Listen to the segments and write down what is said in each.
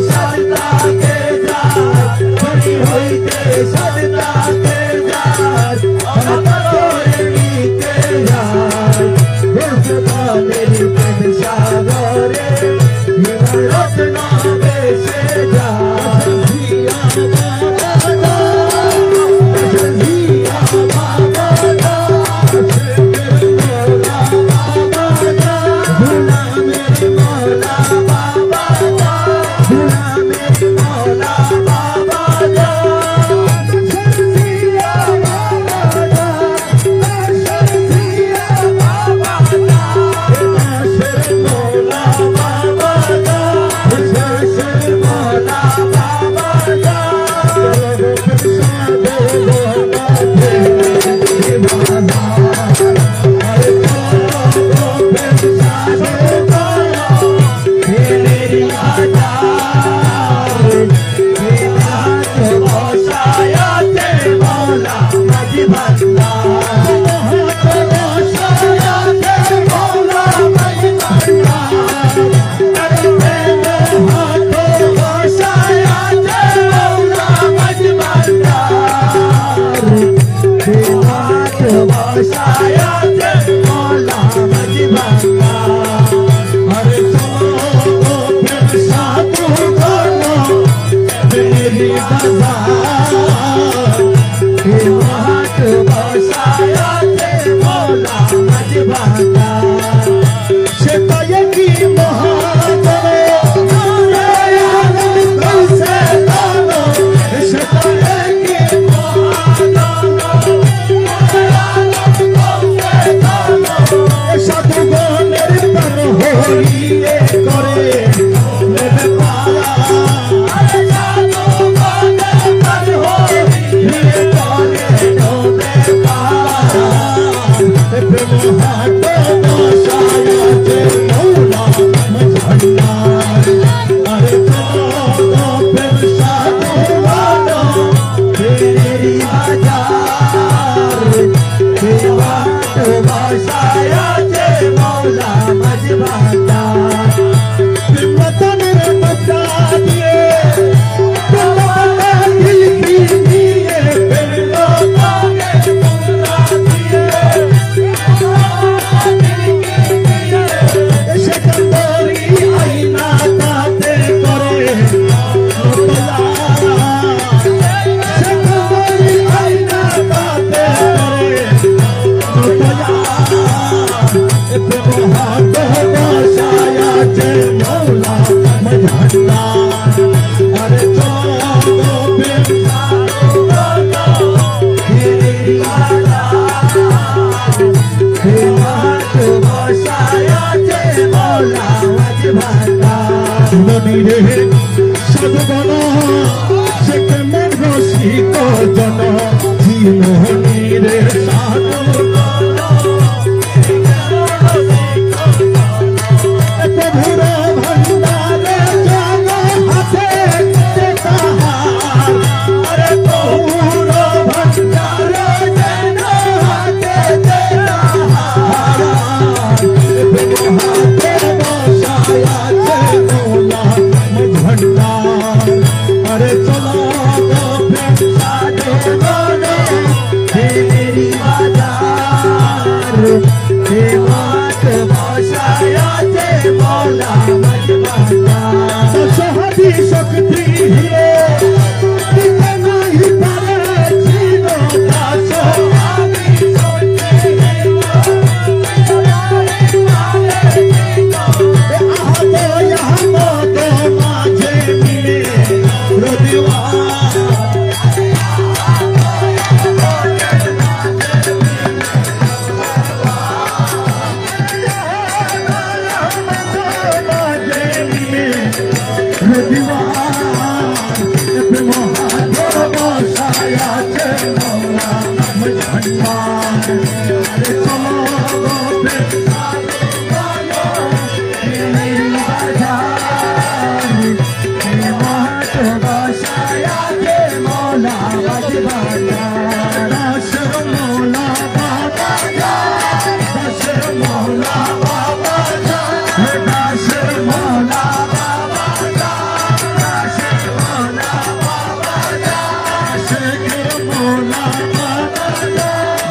সন্তাকে যায় ধনী হইতে সন্তাকে যায় অন্তরে নিতে যায় ভগবানের প্রেম সাগরে রত্ন বেশে যায়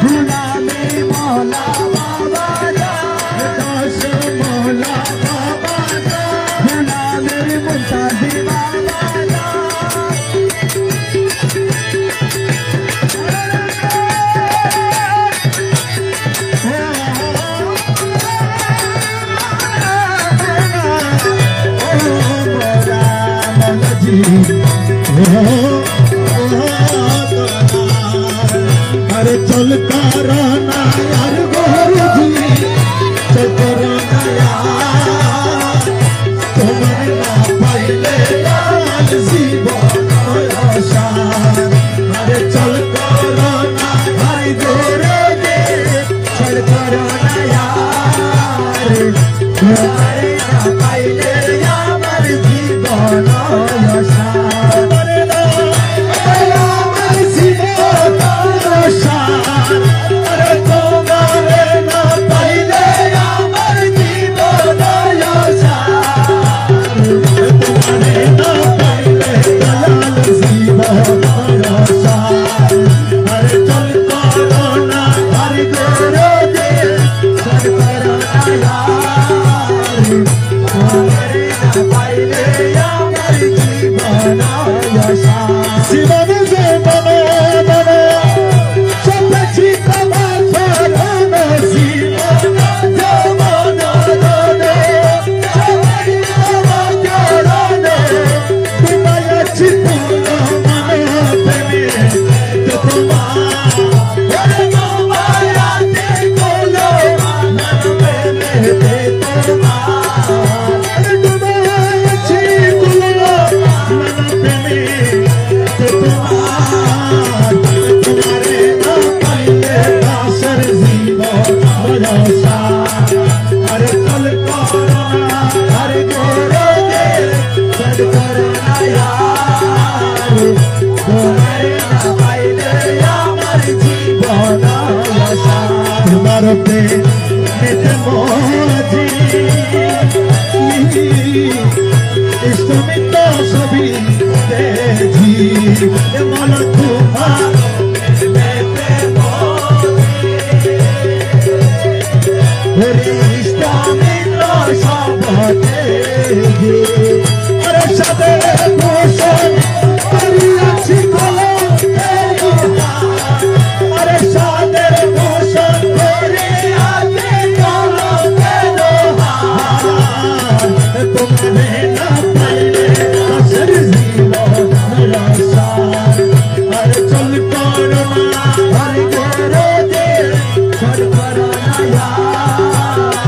गुलामी मौला बाबा दास मौला बाबा गुलामी मुंताजी बाबा अरे चलता रहना यार गोरू जी चलता रहना यार तुम्हारे ना पहले यार जीवन आसान अरे चलता रहना यार गोरू जी चलता रहना यार तुम्हारे ना पहले यार जीवन आसान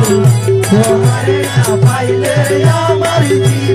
तुम्हारे ना पाइले या मर जी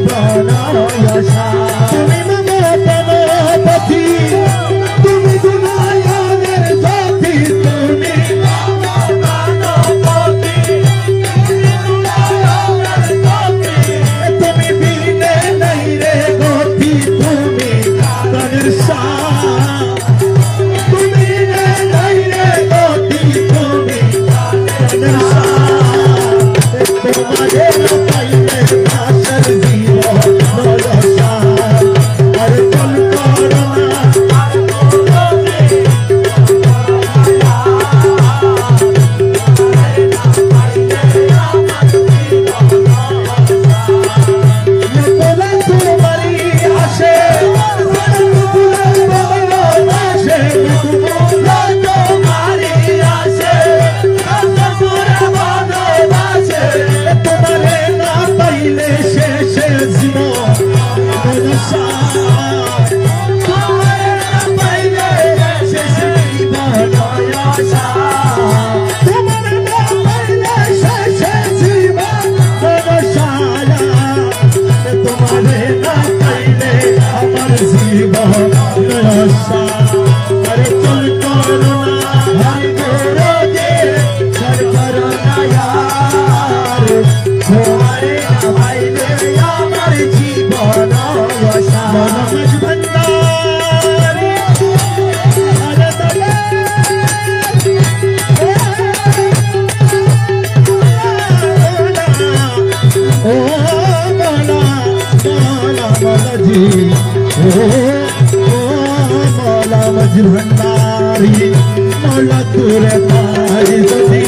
मौला तुरे पाई जदी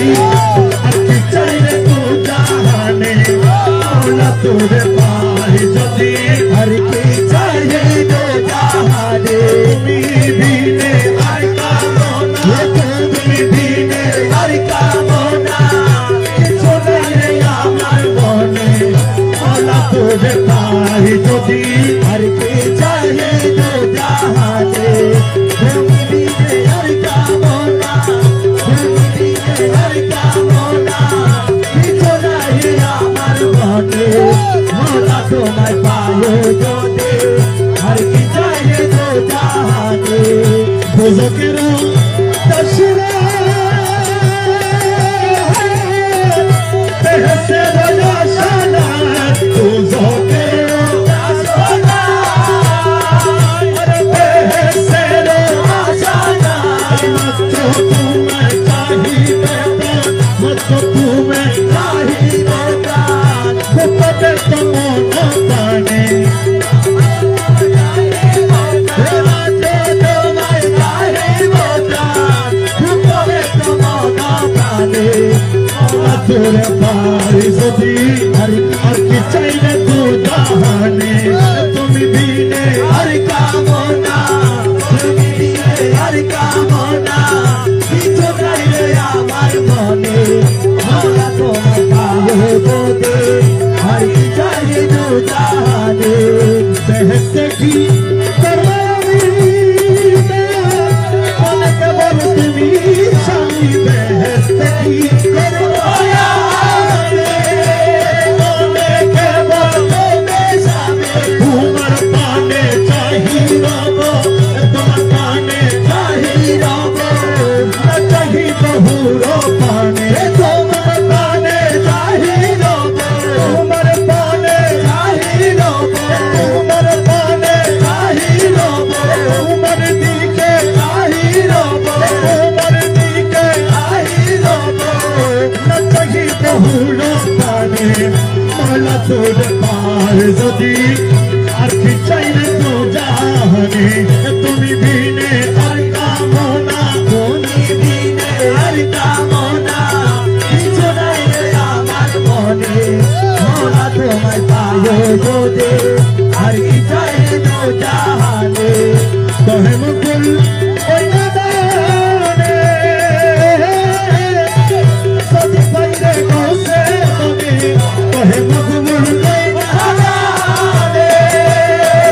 আর কি চাইলে তো জাহানে मौला तुरे पाई जदी আর কি চাইলে তো জাহানে তুমি বিনে আর কামনা তুমি বিনে আর কামনা কিছু নাই আমার মনে मौला तुरे पाई जदी আর কি চাইলে তো জাহানে তুমি বিনে আর কামনা তুমি বিনে আর কামনা কিছু নাই আমার মনে मौला তোমায় পায় যদি আর কি চাইলে তো জাহানে বুঝকেরা দশরা বেহেশতে রোশনা বুঝকেরা দশরা আরে বেহেশতে রোশনা মত তুমি চাহিবে মত তুমি চাহিবে গোপনে তোমার পানে তোরে পাই যদি আর কি চাইলে তো জাহানে তুমি বিনে আর কামনা তুমি বিনে আর কামনা কিছু নাই রে আমার মনে মৌলা তোমায় পায় যদি আর কি চাইলে তো জাহানে বেহেশতে কি করবি অনেক বল তুমি স্বামী বেহেশতে কি मौला तोरे पार যদি আর কি চাইলে তো জাহানে তুমি বিনে আর কামনা তুমি বিনে আর কামনা কিছু নাই রে আমার মনে মৌলা তোমায় পায় যদি আর কি চাইলে তো জাহানে কহে মুকুল ওই নাদানে যদি পাইলে কসে তুমি কহে মুকুল ওই নাদানে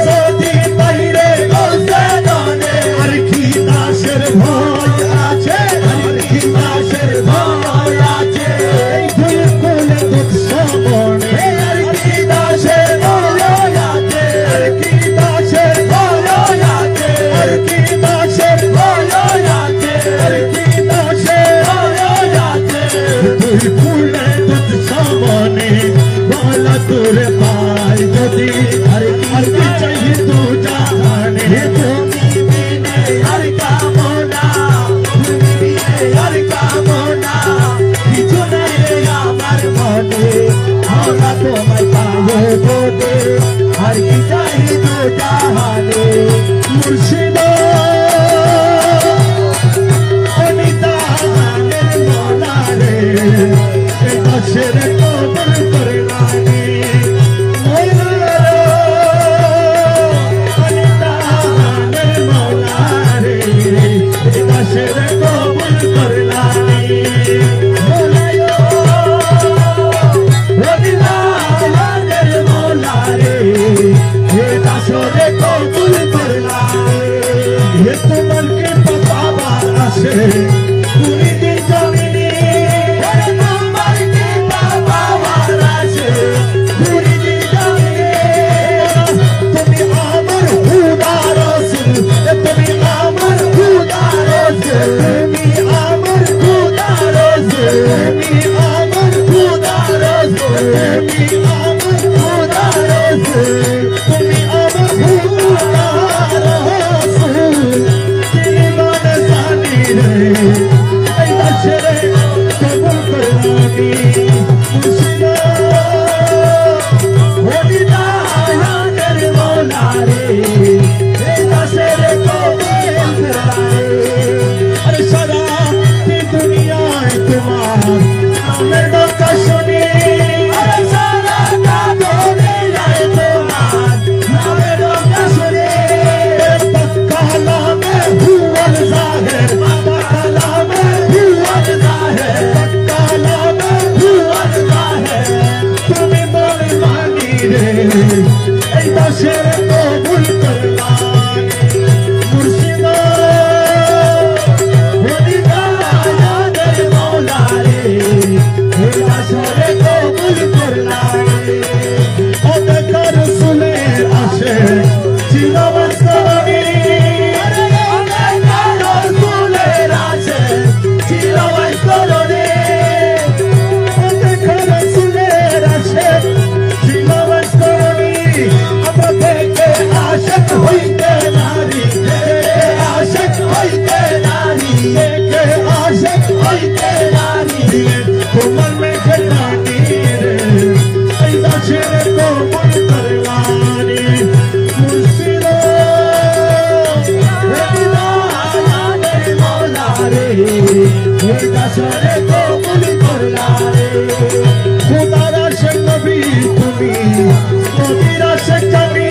যদি পাইলে কসে তুমি আর কি দাসের ভয় আছে আর কি দাসের ভয় আছে এই ফুল কোলে দুঃখ সমনে আর কি দাসের ভয় আছে আর কি দাসের ভয় আছে আর কি দাসের ভয় আছে আর কি দাসের ভয় আছে তুই ফুলে দুঃখ সমনে মৌলা তোরে পাই যদি আর কি চাইলে তো জাহানে তুমি বিনে আর কামনা তুমি বিনে আর কামনা কিছু নাই রে আমার মনে মৌলা তোমায় পায় যদি আর কি চাইলে তো জাহানে মুর্শিদ অনিদানের মৌলা রে এই দাসরে কবুল করলা রে খোদার আশিক নবী তুমি নবীর আশিক আমি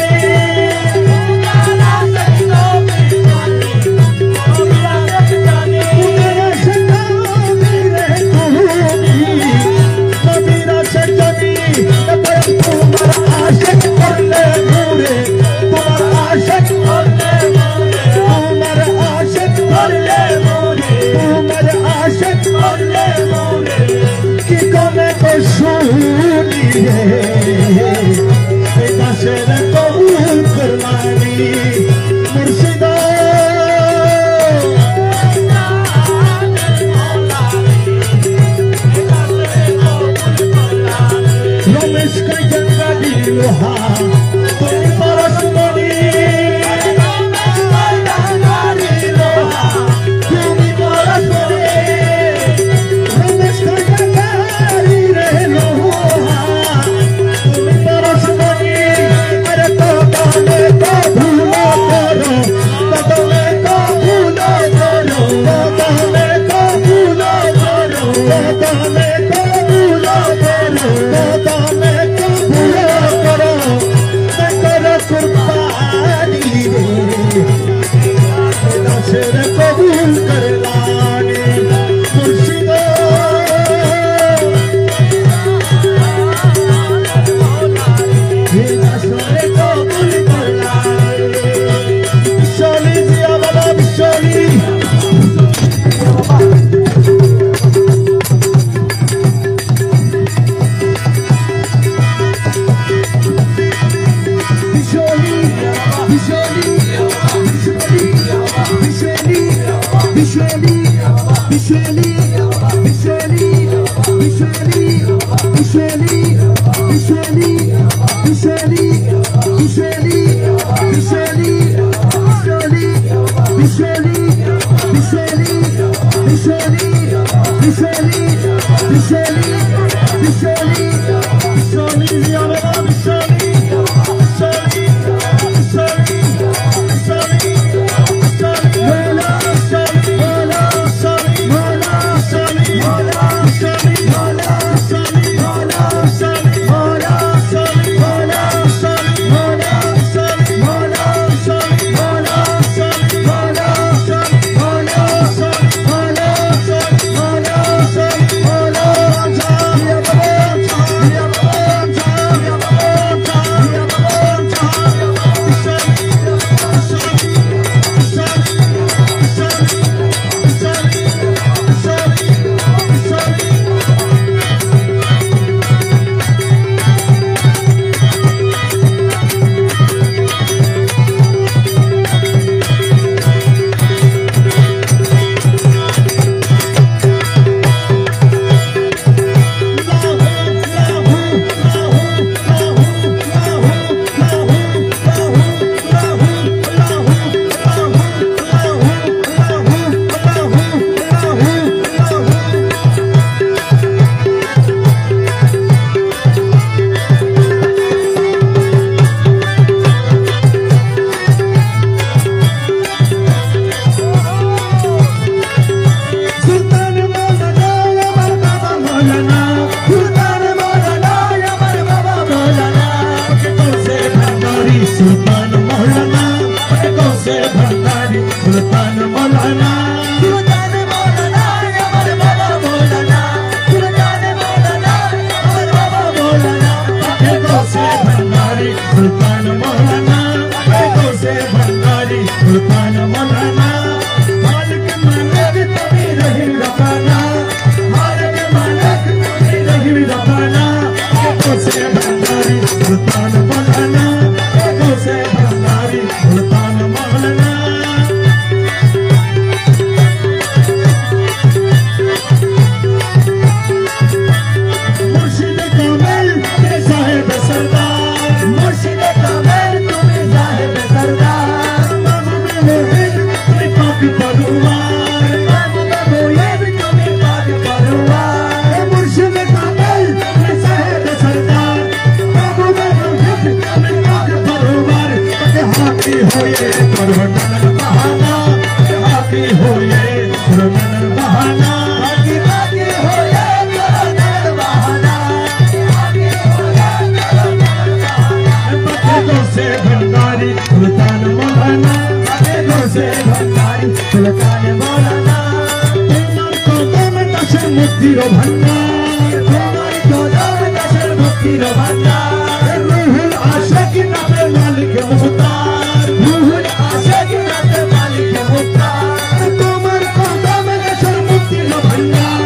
মুক্তির ভান্ডার তোমার কদম দেশের মুক্তির ভান্ডার রুহুল আশিক নামে মালিক মুখতার রুহুল আশিক নামে মালিক মুখতার তোমার কদম দেশের মুক্তির ভান্ডার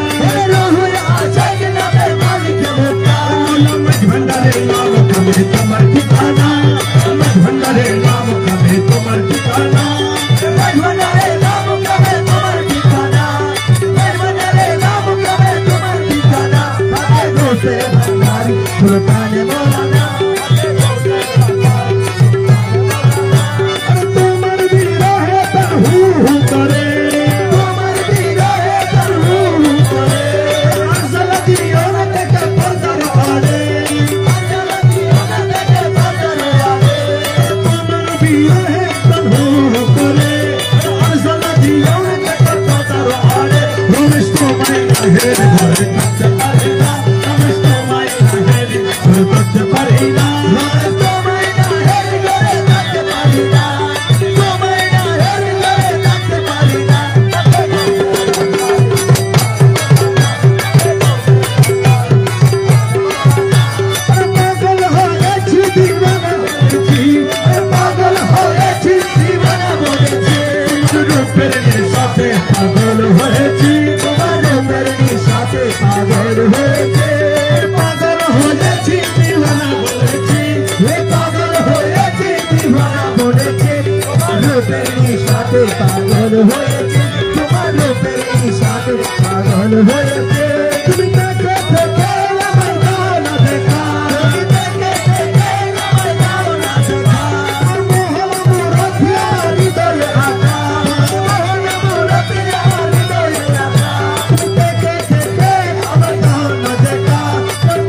রুহুল আশিক নামে মালিক মুখতার মাঝ ভান্ডারের নাম কবে তোমার ঠিকানা মাঝ ভান্ডারের নাম কবে তোমার ঠিকানা মাঝ ভান্ডারের নাম কবে তোমার ঠিকানা মাঝ ভান্ডারের নাম কবে তোমার ঠিকানা তাকে দোষে ভান্ডারি সুলতানে মৌলানা তোমার বিরহে তার হু হু করে তোমার বিরহে তার হু হু করে আসল দিও না থেকে পর্দার আড়ে আসল দিও না থেকে পর্দার আড়ে তোমার বিরহে তার হু হু করে আসল দিও না থেকে পর্দার আড়ে রমেশ তোমায় না হেরে ঘরে থাকতে পারে না রমেশ তোমায় না হেরে ঘরে থাকতে পারে না রমেশ তোমায় না হেরে ঘরে থাকতে পারে না তোমায় না হেরে ঘরে থাকতে পারে না পাগল হয়েছি দিওয়ানা বলেছি পাগল হয়েছি দিওয়ানা বলেছি রূপের সাথে পাগল হয়েছি তোমার রূপের সাথে পাগল হয়েছে পাগল হয়েছি দিওয়ানা বলেছি পাগল হয়েছি দিওয়ানা বলেছি তোমার রূপের সাথে পাগল হয়েছে তোমার রূপের সাথে পাগল হয়েছে তুমি দেখে দেখে আমার দাও না দেখা তুমি দেখে দেখে আমার দাও না দেখা মোহন মুরতিয়া হৃদয়ে আকা মোহন মুরতিয়া হৃদয়ে আকা তুমি দেখে দেখে আমার দাও না দেখা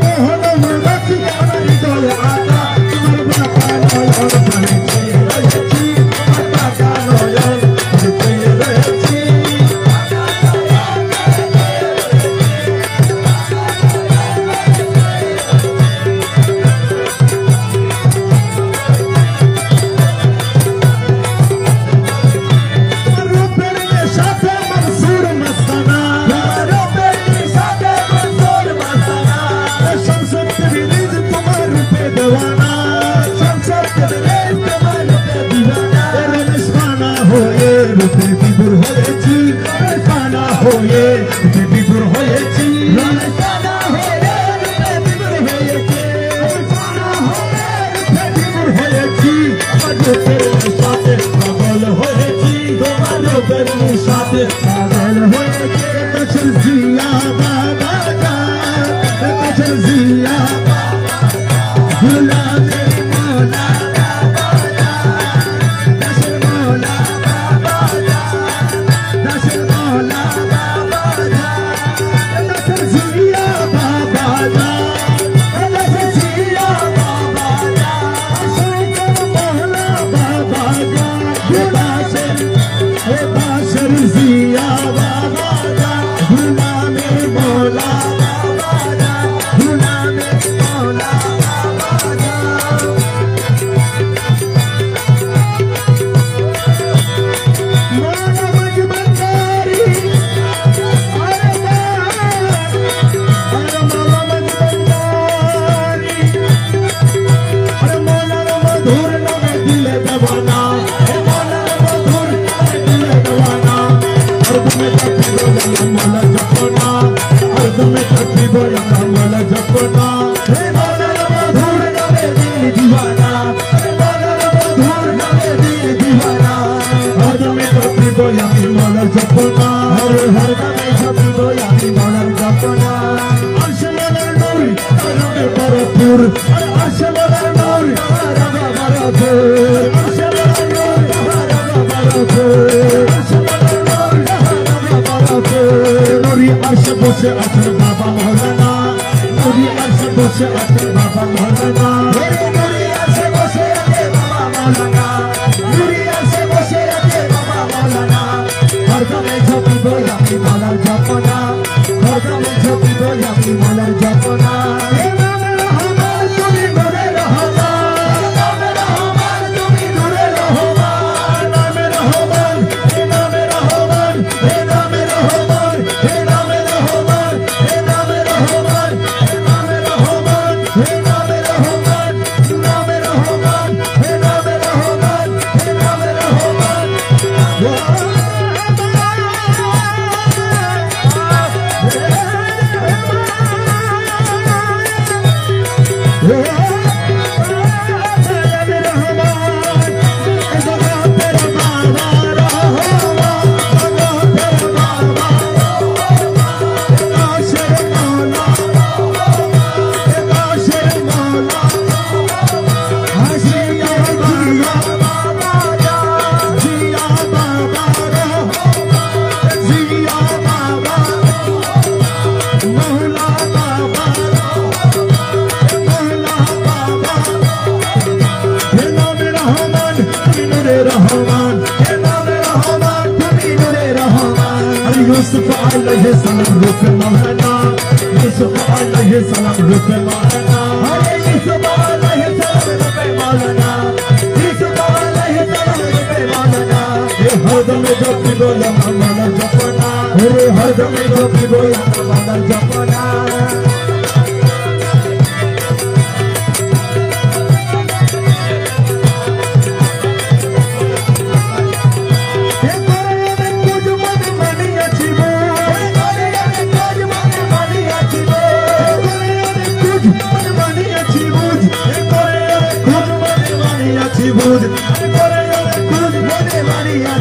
মোহন মুরতিয়া হৃদয়ে আকা তোমার বাবা নয়ন প্রাণে রয়েছি তোমার বাবা নয়ন প্রাণে রয়েছি রূপের সাথে মনসুর মস্তানা রূপের সাথে মনসুর মস্তানা সংসদ বিরিজ তোমার রূপে দেওয়ানা সংসদ বিরিজ তোমার রূপে দিওয়ানা রমেশানা হয়ে রূপে বিভোর হয়েছি রমেশানা হয়ে রূপে বিভোর হয়েছি রমেশানা হয়ে রূপে বিভোর হয়েছি রমেশানা হয়ে রূপে বিভোর হয়েছি আমার রূপের সাথে পাগল হয়েছি তোমার রূপের সাথে পাগল হয়েছে কাছের জিয়া বাবা কাছের জিয়া গুলামে মৌলা দাসের মৌলা দাসের মৌলা দাসের জিয়া বাবা দাসের জিয়া বাবা শঙ্কর মৌলা বাবা দাসের জিয়া বাবা গুলামে মৌলা গুলামে মৌলা মানবজ বন্দারি আরে মানবজ বন্দারি আরে মৌলার মধুর নামে দিলে দেওয়ানা মৌলার মধুর নামে দিলে দেওয়ানা আর তুমি কাছে মৌলা জপনা আর তুমি কাছে মৌলা জপনা হে মৌলার মধুর নামে দিলে দিওয়ানা হে মৌলার মধুর নামে দিলে দিওয়ানা আর তুমি কাছে মৌলা জপনা হর হর নামে জপিব আমি মৌলার জপনা আরশে মৌলার নূর রঙে ভরপুর আরশে মৌলার নূর রঙে ভরপুর আরশে মৌলার নূর রঙে ভরপুর আরশে মৌলার নূর রঙে ভরপুর নুরি আরশে বসে আছেন বাবা মৌলানা নুরি আরশে বসে আছেন বাবা মৌলানা নুরি আরশে বসে আছে বাবা মৌলানা নুরি আরশে বসে আছে বাবা মৌলানা হর দমে ঝপিব আমি মৌলার জপনা হর দমে ঝপিব আমি মৌলার জপনা হে নামে রহমান তুমি নূরে রহমান নামে রহমান তুমি নূরে রহমান নামে রহমান হে নামে রহমান হে নামে রহমান হে নামে রহমান रुपे मौलाना यूसुफ अलैहिस्सलाम रुपे मौलाना अरे यूसुफ अलैहिस्सलाम रुपे मौलाना यूसुफ अलैहिस्सलाम रुपे मौलाना ये हरदम जब भी बोला मौलाना जपना अरे हरदम जब भी बोला मौलाना जपना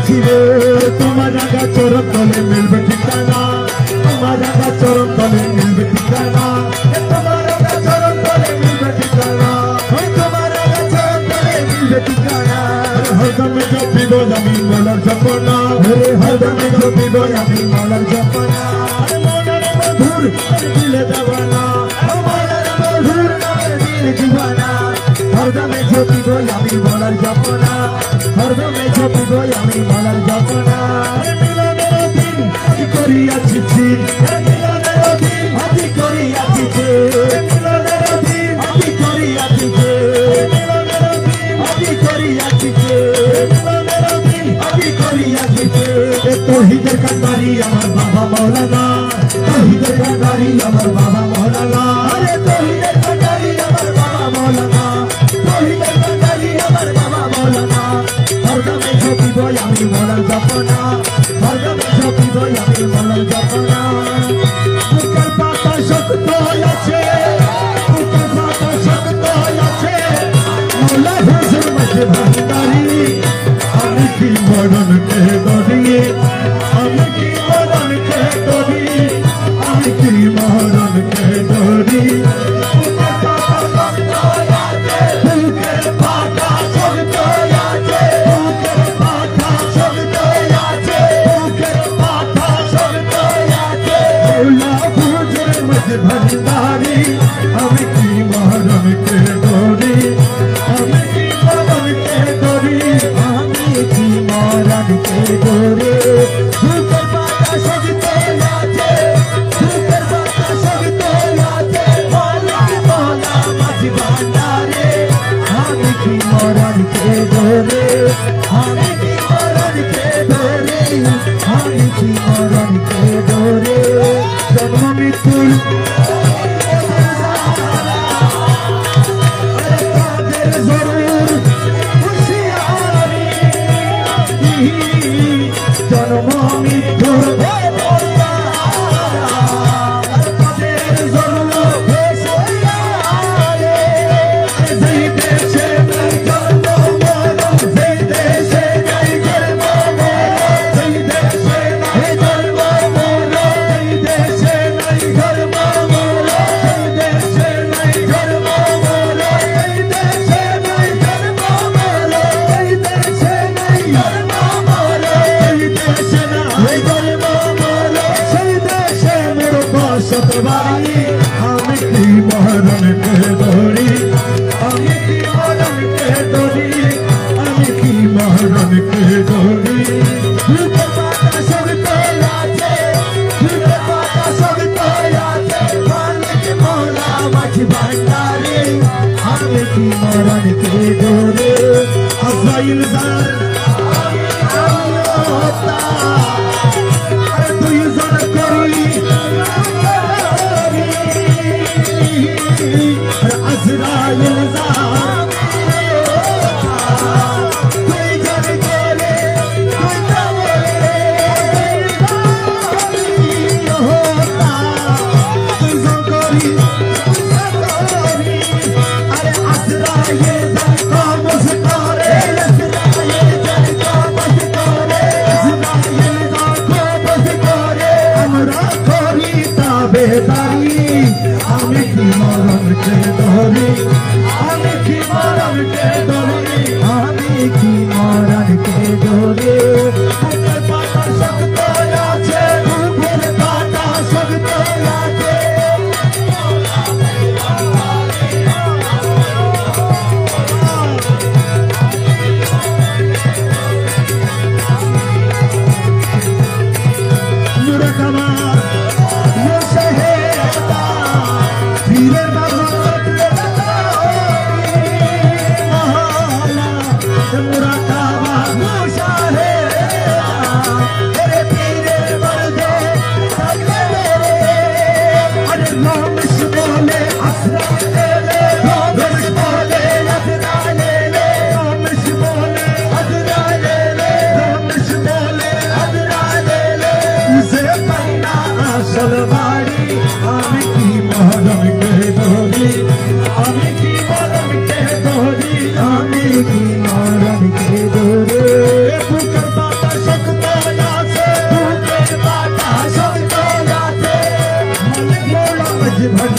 तुम्हारा का चरण तले मिलबे ठिकाना तुम्हारा का चरण तले मिलबे ठिकाना तुम्हारा का चरण तले मिलबे ठिकाना तुम्हारा का चरण तले मिलबे ठिकाना हरदम जब भी बोला मी मौलाना जपना अरे हरदम जब भी बोला मी मौलाना जपना अरे मौलाना मधुर दिल दीवाना मौलाना मधुर दिल दीवाना हरदम जब भी बोला मी मौलाना जपना हरदम जब भी बोला मी मौलाना जपना Korea Chichi, Korea Chichi, तौहीदेर Kandhari अमर बाबा मौलाना तौहीदेर कंधारी अमर बाबा मौलाना अरे तौहीदेर कंधारी अमर बाबा मौलाना तौहीदेर कंधारी अमर बाबा मौलाना हरदम झोंकी बोय आमी मौलाना जपना हरदम झोंकी बोय आमी मौलाना जपना बुकर पाता शक्त আছে बुकर पाता शक्त আছে मौला हुजूर मजे भंडारी আমি কি মরণ কে দরিয়ে আমি কি মরণ কে দরি আমি কি মরণ কে দরি বুকের পাটা শব্দ আছে বুকের পাটা শব্দ আছে বুকের পাটা শব্দ আছে মৌলা হুজুর মজ ভন্ডারি আমি কি মরণ কে দরি আমি কি মরণ কে দরি मौलाना के गोरे भूकर पाता शब्द याचे भूकर पाता शब्द याचे मालिक मौला मजी भंडारे हामी की मौलाना के गोरे हामी की मौलाना के गोरे हामी की मौलाना के गोरे जन्म मृत्यु जन्म मृत्यु सतवारी हमें की मरन के दौरी हमें की मरन के दौरी हमें की मरन के दौरी भूकर पाता शब्द याचे भूकर पाता शब्द याचे मालिक मौला मज भंडारी हमें की मरन के दौरी अज़राइल ज़र होता अरे तू ये ज़र करी Azrail Zahar कोई जब बोले कोई ना बोले होता तुझो कोरी अरे Azrail Zahar को मुस्कुराए Azrail Zahar को मुस्कुराए Azrail Zahar को मुस्कुराए हमरा कोरी ताबेदारी हमें की मरन के दौरी हमें की मरन के दौरी हमें की मरन के दौरी बुकर पाता शब्द याचे बुकर पाता शब्द याचे मुरकमा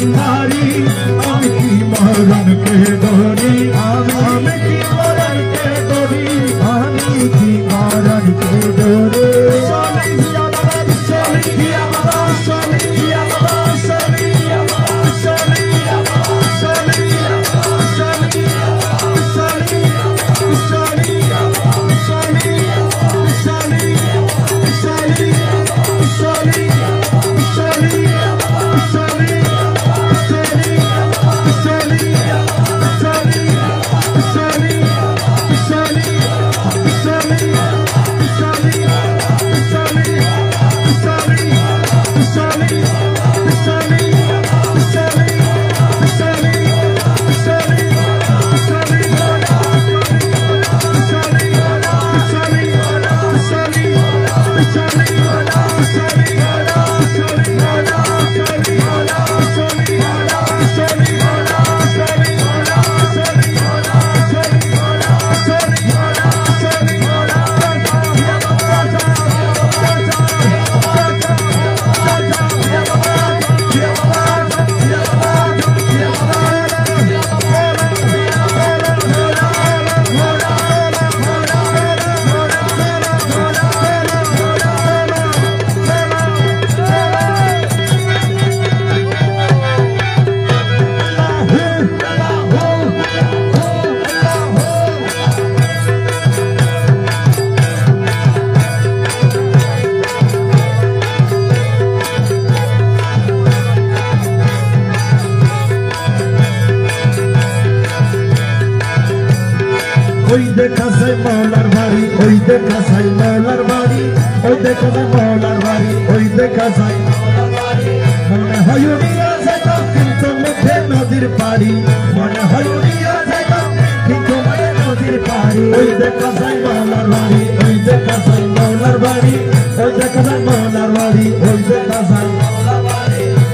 ভান্ডারি আমি কি মরণকে ধরি আমি কি মরণকে ধরি আমি কি মরণকে ধরি ওই দেখা যায় মৌলার বাড়ি ওই দেখা যায় মৌলার বাড়ি ওই দেখা যায় মৌলার বাড়ি ওই দেখা যায় মনে হয় উড়িয়া যেতাম কিন্তু মুখে নদীর পাড়ি মনে হয় উড়িয়া যেতাম কিন্তু মানে নদীর পাড়ি ওই দেখা যায় মৌলার বাড়ি ওই দেখা যায় মৌলার বাড়ি ওই দেখা যায় মৌলার বাড়ি ওই দেখা যায়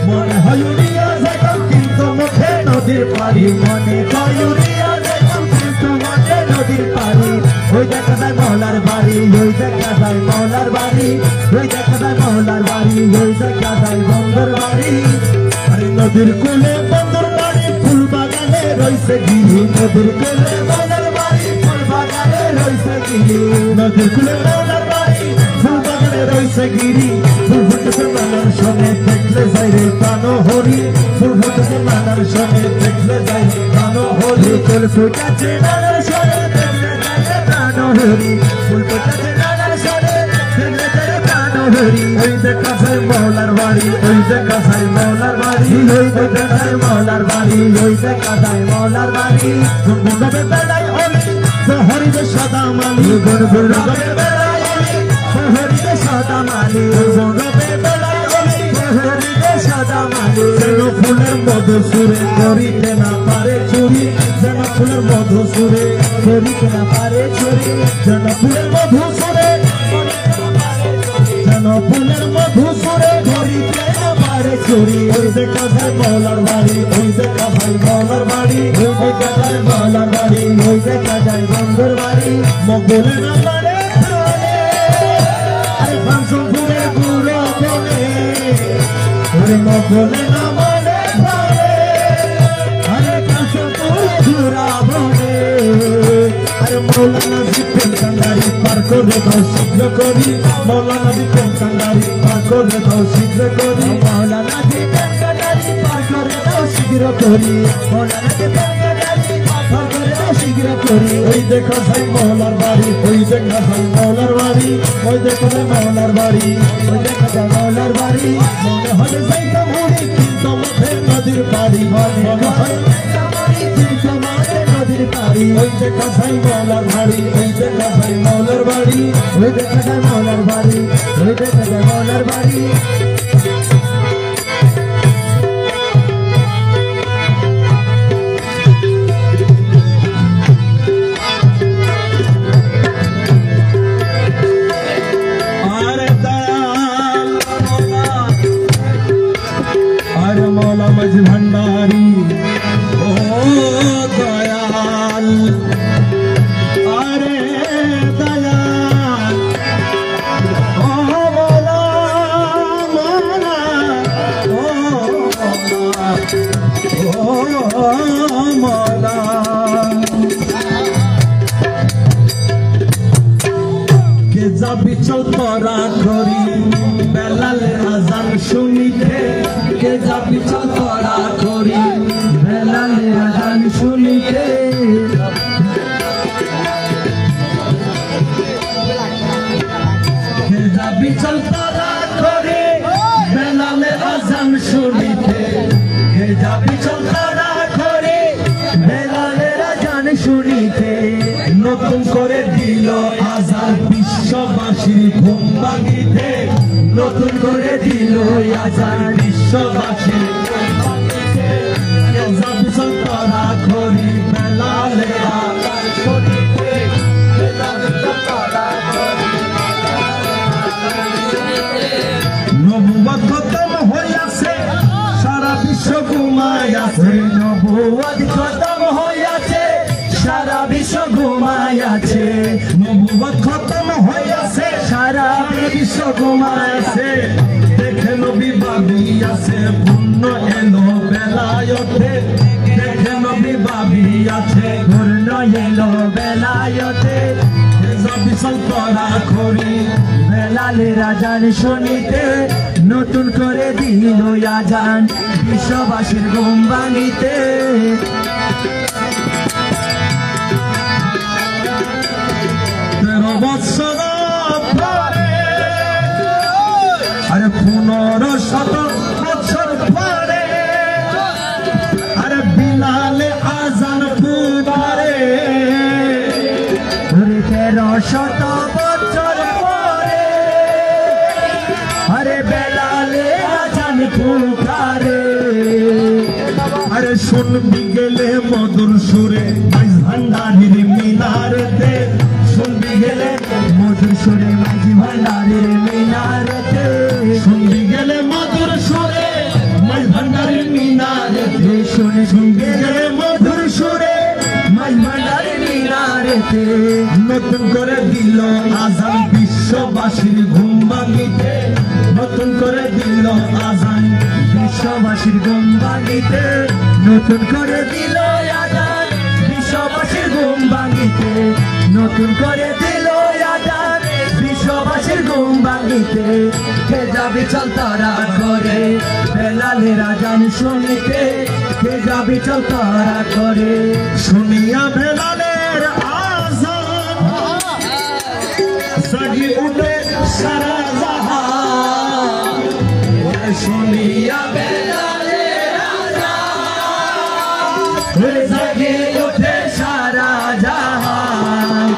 মনে হয় উড়িয়া যেতাম কিন্তু মুখে নদীর পাড়ি মনে হয় উড়িয়া যেতাম কিন্তু মুখে নদীর পাড়ি ওই দেখা যায় মৌলার বাড়ি ওই দেখা যায় মৌলার বাড়ি ওই দেখা যায় মৌলার বাড়ি ওই দেখা যায় বন্দর বাড়ি আরে নদীর কোলে বন্দর বাড়ি ফুল বাগানে রইছে গিরি নদীর কোলে মৌলার বাড়ি ফুল বাগানে রইছে গিরি নদীর কোলে মৌলার বাড়ি ফুল বাগানে রইছে গিরি ফুল ফুটেছে মালার সঙ্গে দেখলে যাই রে প্রাণ হরি ফুল ফুটেছে মালার সঙ্গে দেখলে যাই রে প্রাণ হরি ফুল ফুটেছে মালার সঙ্গে দেখলে যাই রে প্রাণ হরি ফুল ফুটেছে মালার সঙ্গে দেখলে যাই রে প্রাণ হরি ওই দেখা যায় মৌলার বাড়ি ওই দেখা যায় মৌলার বাড়ি ওই দেখা যায় মৌলার বাড়ি ওই দেখা যায় মৌলার বাড়ি গুনগুনবে বেলায় অলি হরিবে সদা মালি গুনগুনবে বেলায় অলি হরিবে সদা মালি গুনগুনবে বেলায় অলি হরিবে সদা মালি যেন ফুলের মধু সুরে করিতে না পারে চুরি যেন ফুলের মধু সুরে করিতে না পারে চুরি যেন ফুলের মধু সুরে যেন ফুলের মধু সুরে করিতে না পারে চুরি ওই দেখা যায় মৌলার বাড়ি ওই দেখা যায় মৌলার বাড়ি ওই দেখা যায় মৌলার বাড়ি ওই দেখা যায় বন্দর বাড়ি মগলে না পারে আরে ফাংশন ফুলের গুলো বলে ওরে মগলে না মানে আরে ফাংশন ফুলের ঘুরা বলে আরে মৌলানা বিপিন কান্ডারি পার করে দাও শীঘ্র করি মৌলানা বিপিন কান্ডারি পার করে দাও শীঘ্র করি মৌলানা বিপিন কান্ডারি পার করে দাও শীঘ্র করি মৌলানা বিপিন কান্ডারি পার করে দাও শীঘ্র করি ওই দেখা যায় মৌলার বাড়ি ওই দেখা যায় মৌলার বাড়ি ওই দেখা যায় মৌলার বাড়ি ওই দেখা যায় মৌলার বাড়ি মনে হয় যাইতা মুড়ি কিন্তু মুখে নদীর পাড়ি মনে হয় কিন্তু মুখে নদীর পাড়ি ওই দেখা যায় মৌলার বাড়ি ওই দেখা যায় মৌলার বাড়ি ওই দেখা যায় মৌলার বাড়ি ওই দেখা যায় মৌলার বাড়ি मौला मज भंडारी ओ दयाल अरे दयाल ओ मौला मौला ओ চল তোরা করি বেলালের আজান শুনিতে কে যাবি চল তোরা করি বেলালের আজান শুনিতে কে যাবি চল তোরা করি বেলালের আজান শুনিতে কে যাবি চল তোরা করি বেলালের আজান শুনিতে নতুন করে দিল আজান বিশ্ববাসীর ঘুম ভাঙিতে নতুন করে দিল আজান বিশ্ববাসীর ঘুম ভাঙিতে যাবি চল তোরা করি বেলালের আজান শুনিতে যাবি চল তোরা করি নবুয়ত খতম হইয়াছে সারা বিশ্ব ঘুমায় আছে নবুয়ত খতম হইয়াছে সারা বিশ্ব ঘুমায় আছে নবুয়ত খতম হইয়াছে সারা বিশ্ব ঘুমায় আছে দেখে নবী ভাবি আছে পূর্ণ এলো বেলায়েতে দেখে নবী ভাবি আছে পূর্ণ এলো বেলায়েতে যাবি চল তোরা করি বেলালের আজান শুনিতে নতুন করে দিল আজান বিশ্ববাসীর ঘুম ভাঙিতে 13 বৎসর পরে আরে 1500 বছর পরে আরে বিলালে আজান পুকারে 1300 বছর পরে আরে বেলালে আজান পুকারে আরে শুনবি গেলে মধুর সুরে মাইজ ভান্ডারির মিনারেতে শুনবি গেলে মধুর সুরে মাইজ ভান্ডারির মিনারেতে শুনবি গেলে মধুর সুরে মাইজ ভান্ডারির মিনারেতে শুনবি গেলে মধুর সুরে মাইজ ভান্ডারির মিনারেতে নতুন করে দিল আজান বিশ্ববাসীর ঘুম ভাঙিতে নতুন করে দিল আজান বিশ্ববাসীর ঘুম ভাঙিতে নতুন করে দিল আজান বিশ্ববাসীর ঘুম ভাঙিতে নতুন করে দিল আজান বিশ্ববাসীর ঘুম ভাঙিতে কে যাবি চল তোরা করে বেলালের আজান শুনিতে কে যাবি চল তোরা করে শুনিয়া বেলালের আজান জাগি উঠে সারা জাহান শুনিয়া বেলালের আজান জাগি উঠে সারা জাহান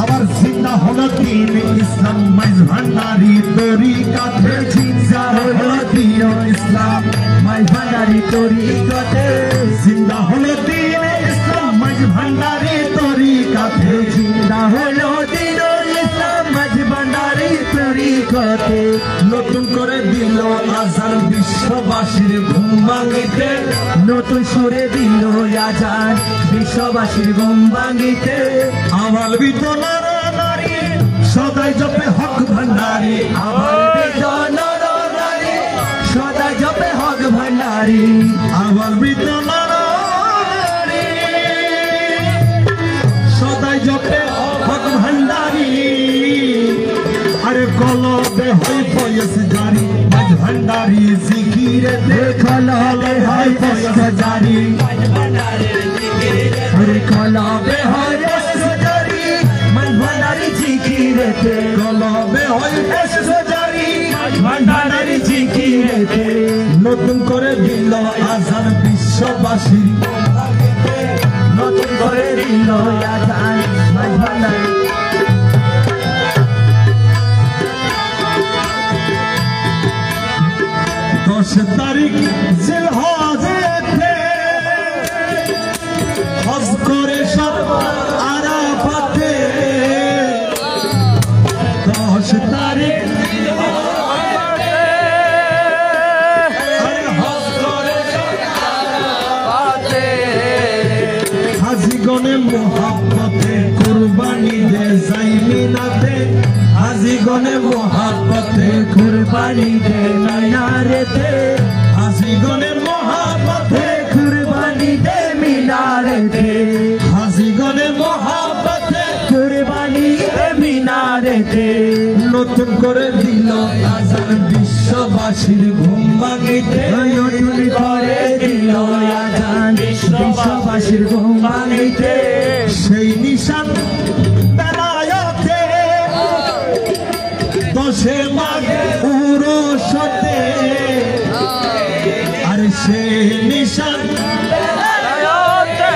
আবার জিন্দা হলো দিন ইসলাম মাইজ ভান্ডারি তরিকাতে জিন্দা হলো দিন ইসলাম মাইজ ভান্ডারি তরিকাতে জিন্দা হলো দিন ইসলাম মাইজ ভান্ডারি তরিকাতে জিন্দা হলো দিন ইসলাম মাইজ ভান্ডারি তরিকাতে নতুন করে দিল আজান বিশ্ববাসীর ঘুম ভাঙিতে নতুন সুরে দিল আজান বিশ্ববাসীর ঘুম ভাঙিতে আমার বিতনার নারী সদাই জপে হক ভান্ডারি আমার বিতনার নারী সদাই জপে হক ভান্ডারি আমার বিতনার নারী সদাই জপে হক ভান্ডারি আরে কলবে হয় বয়স জারি মাঝ ভান্ডারি জিকিরে কলবে হয় বয়স জারি আরে কলবে হয় বয়স জারি মাঝ ভান্ডারি জিকিরেতে কলবে হয় বয়স জারি মাঝ ভান্ডারি জিকিরেতে নতুন করে দিল আজান বিশ্ববাসী নতুন করে দিল আজান মাঝ ভান্ডারি 10 তারিখ জিলহজেতে হজ করে সব আরাফাতে 10 তারিখ জিলহজেতে হজ করে সব আরাফাতে হাজিগণে মোহাব্বতে কুরবানি দে যাই মিনাতে হাজিগণে মোহাব্বতে কুরবানি দে মিনারেতে হাজিগণে মোহাব্বতে কুরবানি দে মিনারেতে হাজিগণে মোহাব্বতে কুরবানি দে মিনারেতে ভাঙিতে নতুন করে দিল আজান বিশ্ববাসীর ঘুম ভাঙিতে সেই নিশান বেলায়েতে 10 মাঘ উরুসতে আর সেই নিশান বেলায়েতে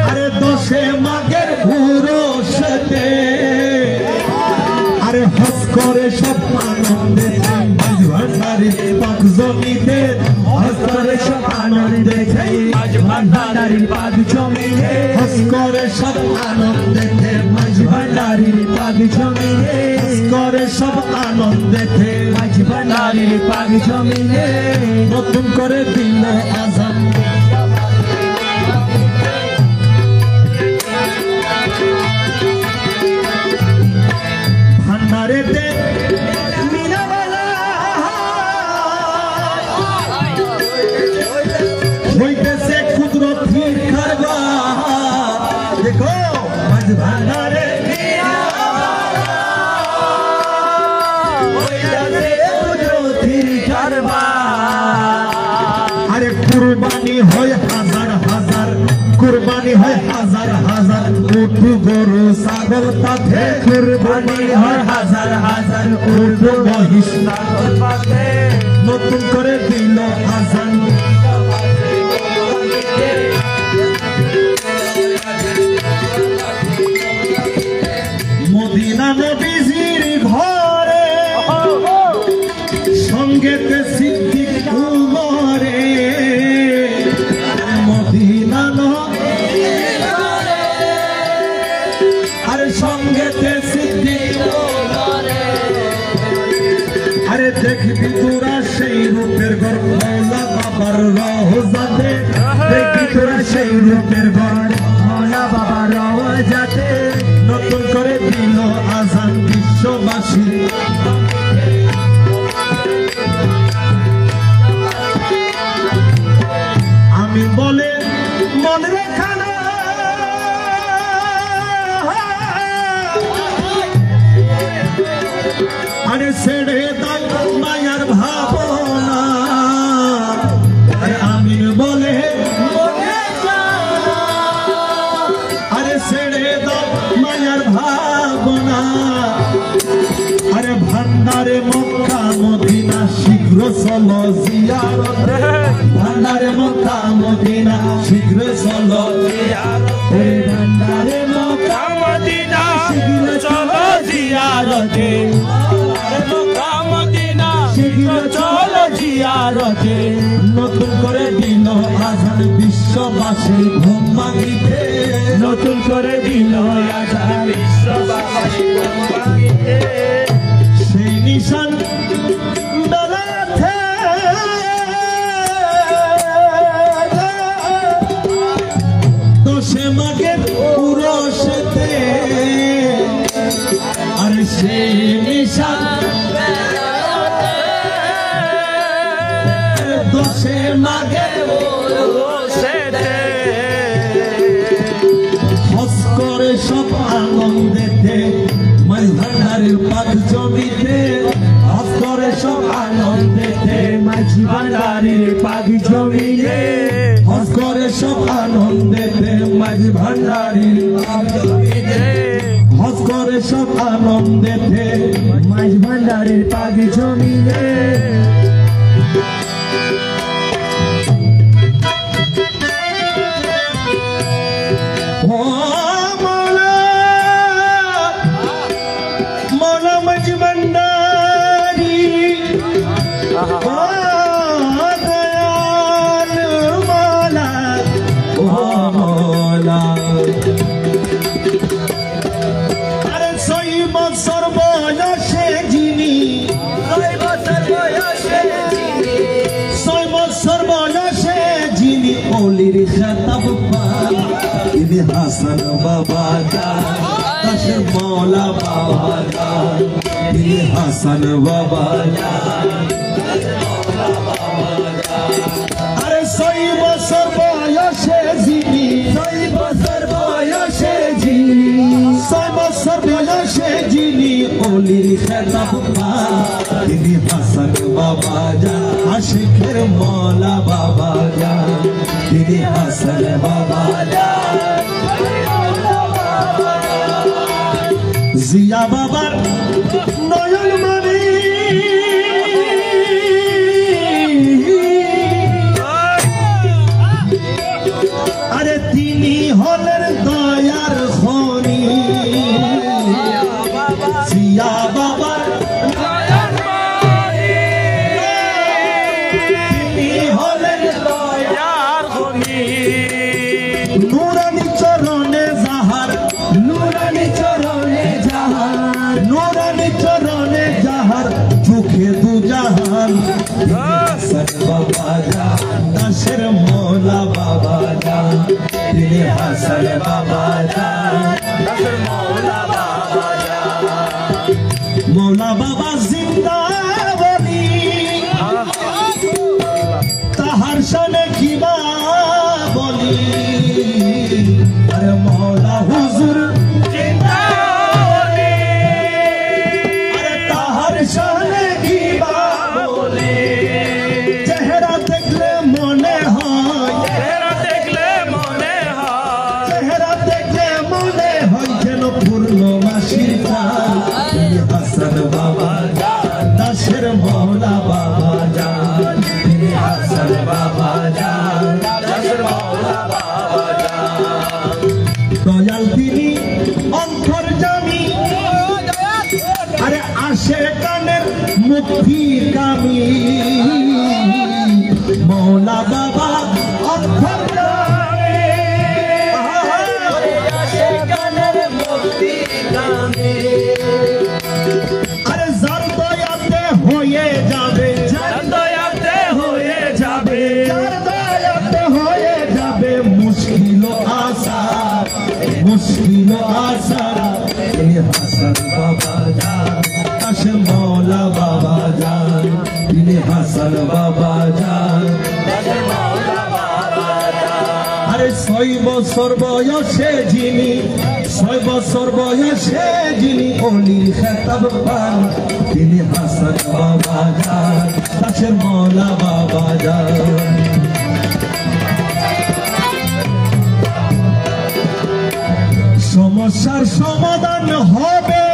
আরে 10 মাঘের উরুসতে আরে হস করে সব আনন্দে ভান্ডারি পাক জমিতে হস করে সব আনন্দে মাঝ ভান্ডারি পাক জমিতে হস করে সব আনন্দে মাঝ ভান্ডারি পাক জমিতে হস করে সব আনন্দে মাঝ ভান্ডারি পাক জমিতে নতুন করে দিল আজান ভান্ডারেতে হইতেছে কুদরতির কারবার দেখো মাঝ ভান্ডারে হইতেছে কুদরতির কারবার আরে কুরবানি হয় হাজার হাজার কুরবানি হয় হাজার হাজার উট গরু ছাগল পাঠে কুরবানি হয় হাজার হাজার উট মহিষ ছাগল পাঠে নতুন করে দিল আজান মদিনা নবীজির ঘরে সঙ্গেতে সিদ্দিক উমরে মদিনা নবীজির ঘরে আরে সঙ্গেতে সিদ্দিক উমরে আরে দেখবি তোরা সেই রূপের ঘর মৌলা বাবার রওজাতে দেখবি তোরা সেই রূপের ঘর মৌলা বাবার রওজাতে নতুন করে দিল আজান বিশ্ববাসী আমি বলে মনে রেখা না আরে ছেড়ে দাও মায়ার ভাবনা আরে আমি বলে আরে ছেড়ে দাও মায়ার ভাবনা আরে ভান্ডারে মক্কা মদিনা শীঘ্র চলো জিয়ারতে ভান্ডারে মক্কা মদিনা শীঘ্র চলো জিয়ারতে ভান্ডারে মক্কা মদিনা শীঘ্র চলো জিয়ারতে মক্কা মদিনা শীঘ্র চলো জিয়ারতে নতুন করে দিল আজান বিশ্ববাসীর ঘুম ভাঙিতে নতুন করে দিল আজান বিশ্ববাসীর ঘুম ভাঙিতে সেই নিশান বেলায়েতে 10 মাঘের উরুসতে আর সেই নিশান বেলায়েতে 10 মাঘের উরুসতে হস করে সব আনন্দেতে মাঝ ভান্ডারের পাক জমিতে হস করে সব আনন্দেতে মাঝ ভান্ডারের পাক জমিতে হস করে সব আনন্দেতে মাঝ ভান্ডারের পাক জমিতে হস করে সব আনন্দেতে মাঝ ভান্ডারের পাক জমিতে আরে 6 বছর বয়সে যিনি 6 বছর বয়সে যিনি ওলির খেতাব পান তিনি হাসান বাবা জান দাশের মৌলা বাবা জান তিনি হাসান বাবা জান আরে 6 বছর বয়সে যিনি 6 বছর বয়সে যিনি 6 বছর বয়সে যিনি ওলির খেতাব পান তিনি হাসান বাবা জান আশিকের মৌলা বাবা জান তিনি হাসান বাবা জান জিয়া বাবার নয়ন মনি আরে তিনি হলেন দয়ার খনি জিয়া বাবার নয়ন মনি তিনি হলেন দয়ার খনি নুরানি চরণে যাহার নুরানি চরণে যাহার নুরানি চরণে যাহার চোখে দু জাহান হাসান বাবা জান দাসের মৌলা বাবা জান তিনি হাসান বাবা জান দাসের মৌলা বাবা জান মৌলা বাবা জিন্দা বলি তাহার শানে কিবা বলি আরে মৌলা হুজুর জিন্দা বলি আরে তাহার শানে কিবা বলি চেহারা দেখলে মনে হয় চেহারা দেখলে মনে হয় চেহারা দেখলে মনে হয় যেন পূর্ণমাসীর চাঁদ তিনি হাসান বাবা জান দাসের মৌলা বাবা জান তিনি হাসান বাবা জান দাসের মৌলা বাবা জান দয়াল তিনি অন্তর্যামী আরে আসে কানের মুক্তি কামি মৌলা বাবা অন্তর্যামী আসে কানের মুক্তি কামি আরে যার দয়াতে হয়ে যাবে যার দয়াতে হয়ে যাবে যার দয়াতে হয়ে যাবে মুশকিল আসার মুশকিল আসার তিনি হাসান বাবা জান দাসের মৌলা বাবা জান তিনি হাসান বাবা জান দাসের মৌলা বাবা জান আরে 6 বছর বয়সে যিনি 6 বছর বয়সে যিনি অলির খেতাব পান তিনি হাসান বাবা জান দাসের মৌলা বাবা জান সমস্যার সমাধান হবে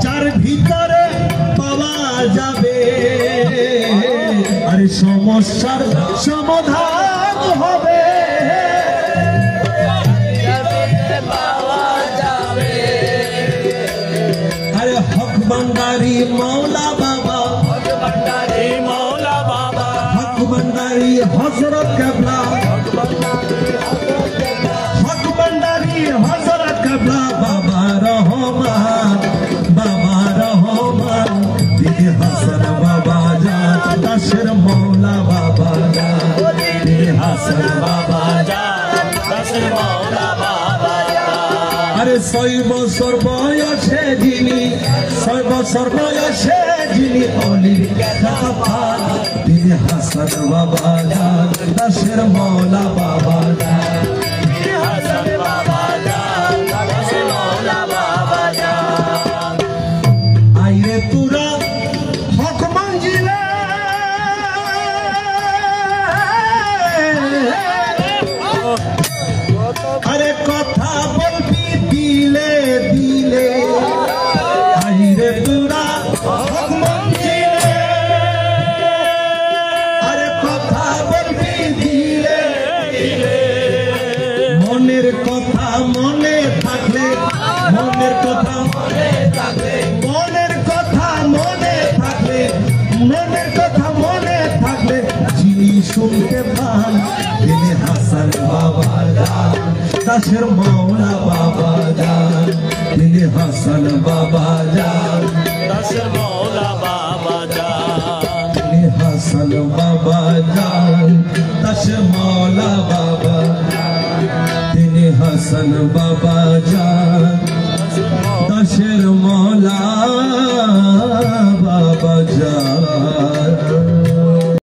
যার ভিতরে পাওয়া যাবে আরে সমস্যার সমাধান হবে আরে হক ভান্ডারি মৌলা বাবা হক ভান্ডারি মৌলা বাবা হক ভান্ডারি হযরত কেবলা হক ভান্ডারি হযরত কেবলা বাবা রহমান তিনি হাসান বাবা জান দাসের মৌলা বাবা জান তিনি হাসান বাবা জান দাসের মৌলা বাবা জান আরে 6 বছর বয়সে যিনি 6 বছর বয়সে যিনি অলির খেতাব পান তিনি হাসান বাবা জান দাসের মৌলা বাবা জান তিনি হাসান বাবা জান দাসের মৌলা বাবা জান আইরে তুরা হক মঞ্জিলে আরে কথা বলবি দিলে দিলে আইরে তুরা হক মঞ্জিলে আরে কথা বলবি দিলে দিলে মনের কথা মনে থাকলে মনের কথা মনে থাকলে মনের কথা মনে থাকলে মনের কথা মনে থাকলে যিনি শুনতে পান তিনি হাসান বাবা জান দাসের মৌলা বাবা জান তিনি হাসান বাবা জান দাসের মৌলা বাবা জান তিনি হাসান বাবা জান দাসের মৌলা বাবা তিনি হাসান বাবা